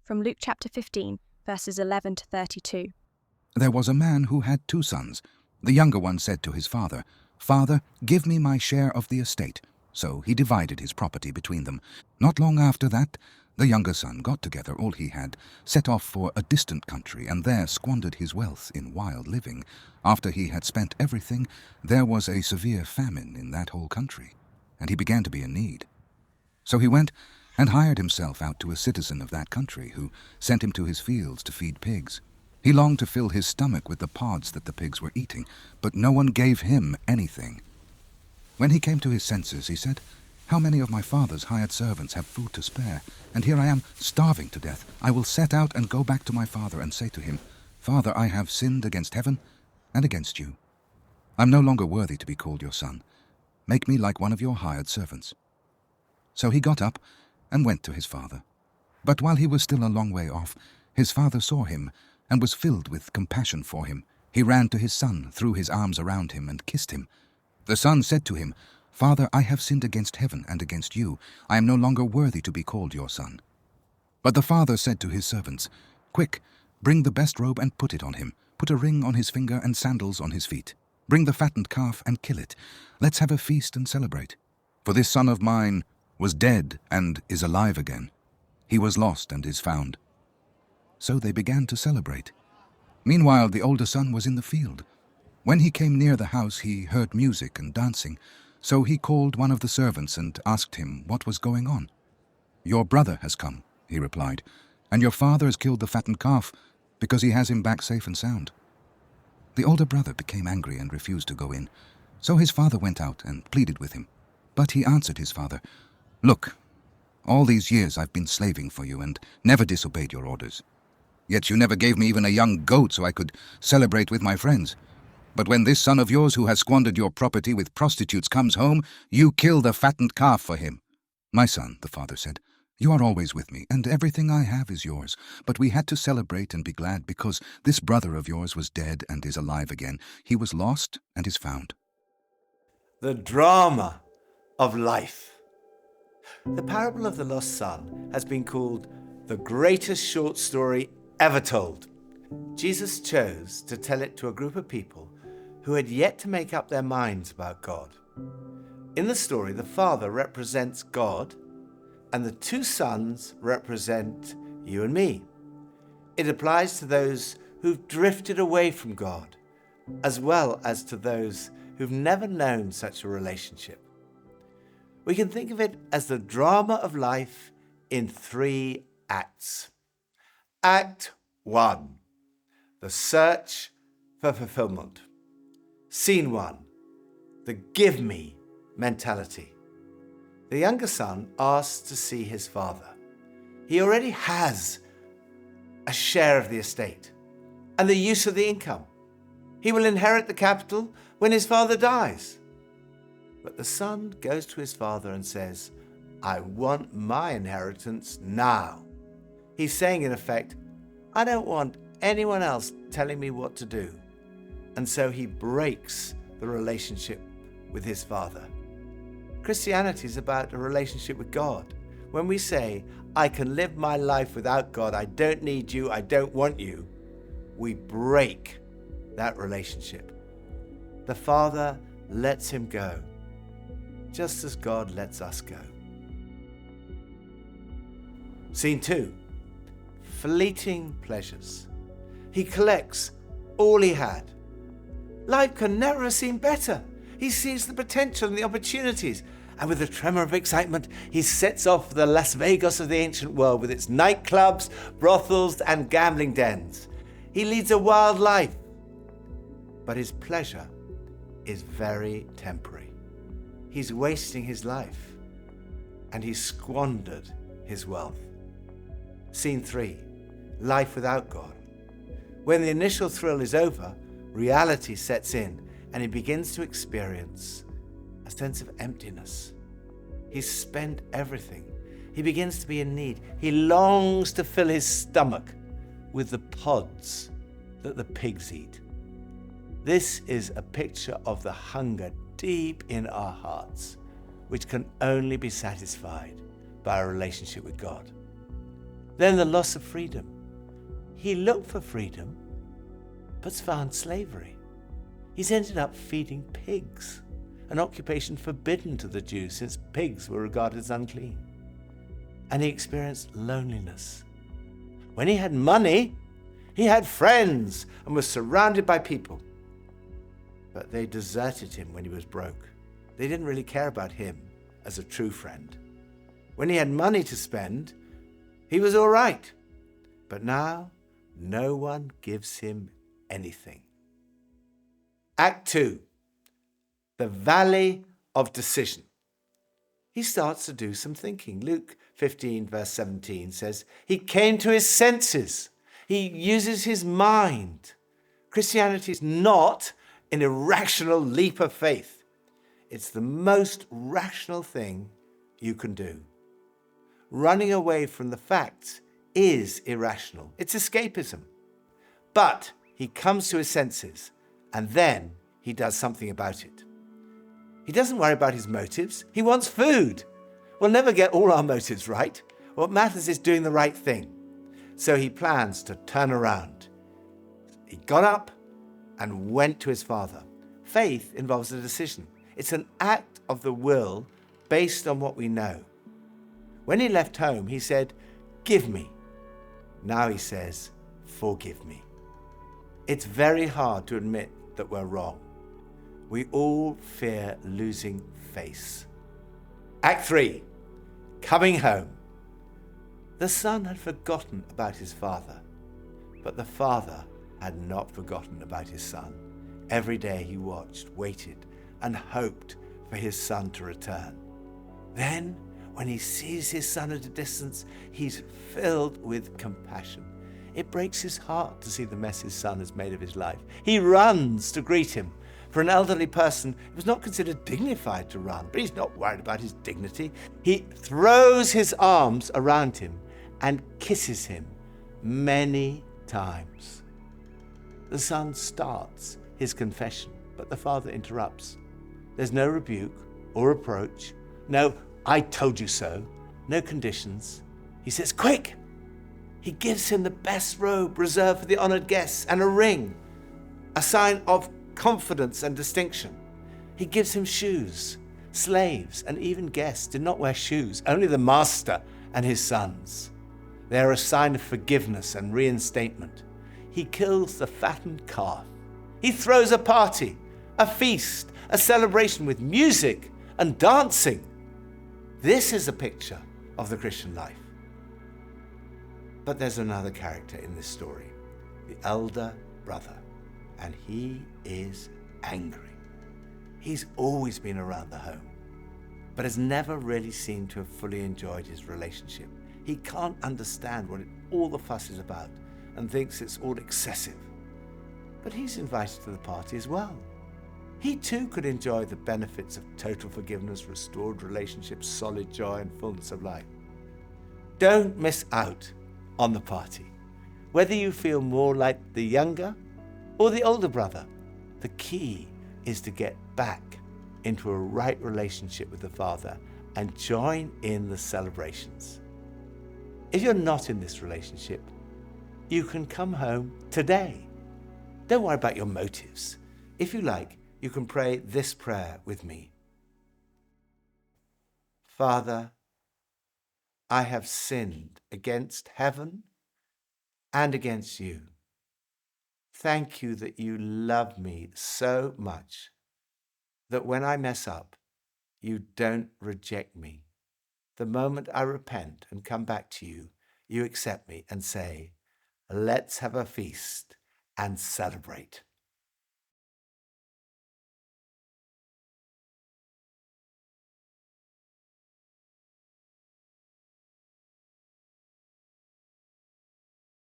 from Luke chapter 15, verses 11 to 32. There was a man who had 2 sons. The younger one said to his father, "Father, give me my share of the estate." So he divided his property between them. Not long after that, the younger son got together all he had, set off for a distant country, and there squandered his wealth in wild living. After he had spent everything, there was a severe famine in that whole country, and he began to be in need. So he went and hired himself out to a citizen of that country, who sent him to his fields to feed pigs. He longed to fill his stomach with the pods that the pigs were eating, but no one gave him anything. When he came to his senses, he said, "How many of my father's hired servants have food to spare? And here I am, starving to death. I will set out and go back to my father and say to him, 'Father, I have sinned against heaven and against you. I'm no longer worthy to be called your son. Make me like one of your hired servants.' So he got up and went to his father. But while he was still a long way off, his father saw him and was filled with compassion for him. He ran to his son, threw his arms around him, and kissed him. The son said to him, 'Father, I have sinned against heaven and against you. I am no longer worthy to be called your son.' But the father said to his servants, 'Quick, bring the best robe and put it on him. Put a ring on his finger and sandals on his feet. Bring the fattened calf and kill it. Let's have a feast and celebrate. For this son of mine was dead and is alive again. He was lost and is found.' So they began to celebrate. Meanwhile, the older son was in the field. When he came near the house, he heard music and dancing. So he called one of the servants and asked him what was going on. 'Your brother has come,' he replied, 'and your father has killed the fattened calf because he has him back safe and sound.' The older brother became angry and refused to go in. So his father went out and pleaded with him. But he answered his father, 'Look, all these years I've been slaving for you and never disobeyed your orders. Yet you never gave me even a young goat so I could celebrate with my friends. But when this son of yours who has squandered your property with prostitutes comes home, you kill the fattened calf for him.' 'My son,' the father said, 'you are always with me, and everything I have is yours. But we had to celebrate and be glad because this brother of yours was dead and is alive again. He was lost and is found.'" The drama of life. The parable of the lost son has been called the greatest short story ever told. Jesus chose to tell it to a group of people who had yet to make up their minds about God. In the story, the father represents God, and the 2 sons represent you and me. It applies to those who've drifted away from God, as well as to those who've never known such a relationship. We can think of it as the drama of life in 3 acts. Act 1, the search for fulfillment. Scene 1, the give me mentality. The younger son asks to see his father. He already has a share of the estate and the use of the income. He will inherit the capital when his father dies. But the son goes to his father and says, "I want my inheritance now." He's saying, in effect, I don't want anyone else telling me what to do. And so he breaks the relationship with his father. Christianity is about a relationship with God. When we say, "I can live my life without God, I don't need you, I don't want you," we break that relationship. The father lets him go, just as God lets us go. Scene 2, fleeting pleasures. He collects all he had. Life can never have seemed better. He sees the potential and the opportunities, and with a tremor of excitement, he sets off for the Las Vegas of the ancient world with its nightclubs, brothels, and gambling dens. He leads a wild life, but his pleasure is very temporary. He's wasting his life, and he's squandered his wealth. Scene 3, life without God. When the initial thrill is over, reality sets in, and he begins to experience a sense of emptiness. He's spent everything. He begins to be in need. He longs to fill his stomach with the pods that the pigs eat. This is a picture of the hunger deep in our hearts, which can only be satisfied by a relationship with God. Then the loss of freedom. He looked for freedom, but's found slavery. He's ended up feeding pigs, an occupation forbidden to the Jews since pigs were regarded as unclean. And he experienced loneliness. When he had money, he had friends and was surrounded by people. But they deserted him when he was broke. They didn't really care about him as a true friend. When he had money to spend, he was all right. But now, no one gives him anything. Act 2, the Valley of Decision. He starts to do some thinking. Luke 15, verse 17 says, he came to his senses. He uses his mind. Christianity is not an irrational leap of faith. It's the most rational thing you can do. Running away from the facts is irrational. It's escapism. But he comes to his senses, and then he does something about it. He doesn't worry about his motives. He wants food. We'll never get all our motives right. What matters is doing the right thing. So he plans to turn around. He got up and went to his father. Faith involves a decision. It's an act of the will based on what we know. When he left home, he said, give me. Now he says, forgive me. It's very hard to admit that we're wrong. We all fear losing face. Act 3, coming home. The son had forgotten about his father, but the father had not forgotten about his son. Every day he watched, waited, and hoped for his son to return. Then, when he sees his son at a distance, he's filled with compassion. It breaks his heart to see the mess his son has made of his life. He runs to greet him. For an elderly person, it was not considered dignified to run, but he's not worried about his dignity. He throws his arms around him and kisses him many times. The son starts his confession, but the father interrupts. There's no rebuke or reproach, no "I told you so," no conditions. He says, quick! He gives him the best robe reserved for the honored guests and a ring, a sign of confidence and distinction. He gives him shoes. Slaves and even guests did not wear shoes, only the master and his sons. They are a sign of forgiveness and reinstatement. He kills the fattened calf. He throws a party, a feast, a celebration with music and dancing. This is a picture of the Christian life. But there's another character in this story, the elder brother, and he is angry. He's always been around the home, but has never really seemed to have fully enjoyed his relationship. He can't understand what all the fuss is about and thinks it's all excessive. But he's invited to the party as well. He too could enjoy the benefits of total forgiveness, restored relationships, solid joy, and fullness of life. Don't miss out on the party. Whether you feel more like the younger or the older brother, the key is to get back into a right relationship with the Father and join in the celebrations. If you're not in this relationship, you can come home today. Don't worry about your motives. If you like, you can pray this prayer with me. Father, I have sinned against heaven and against you. Thank you that you love me so much that when I mess up, you don't reject me. The moment I repent and come back to you, you accept me and say, let's have a feast and celebrate.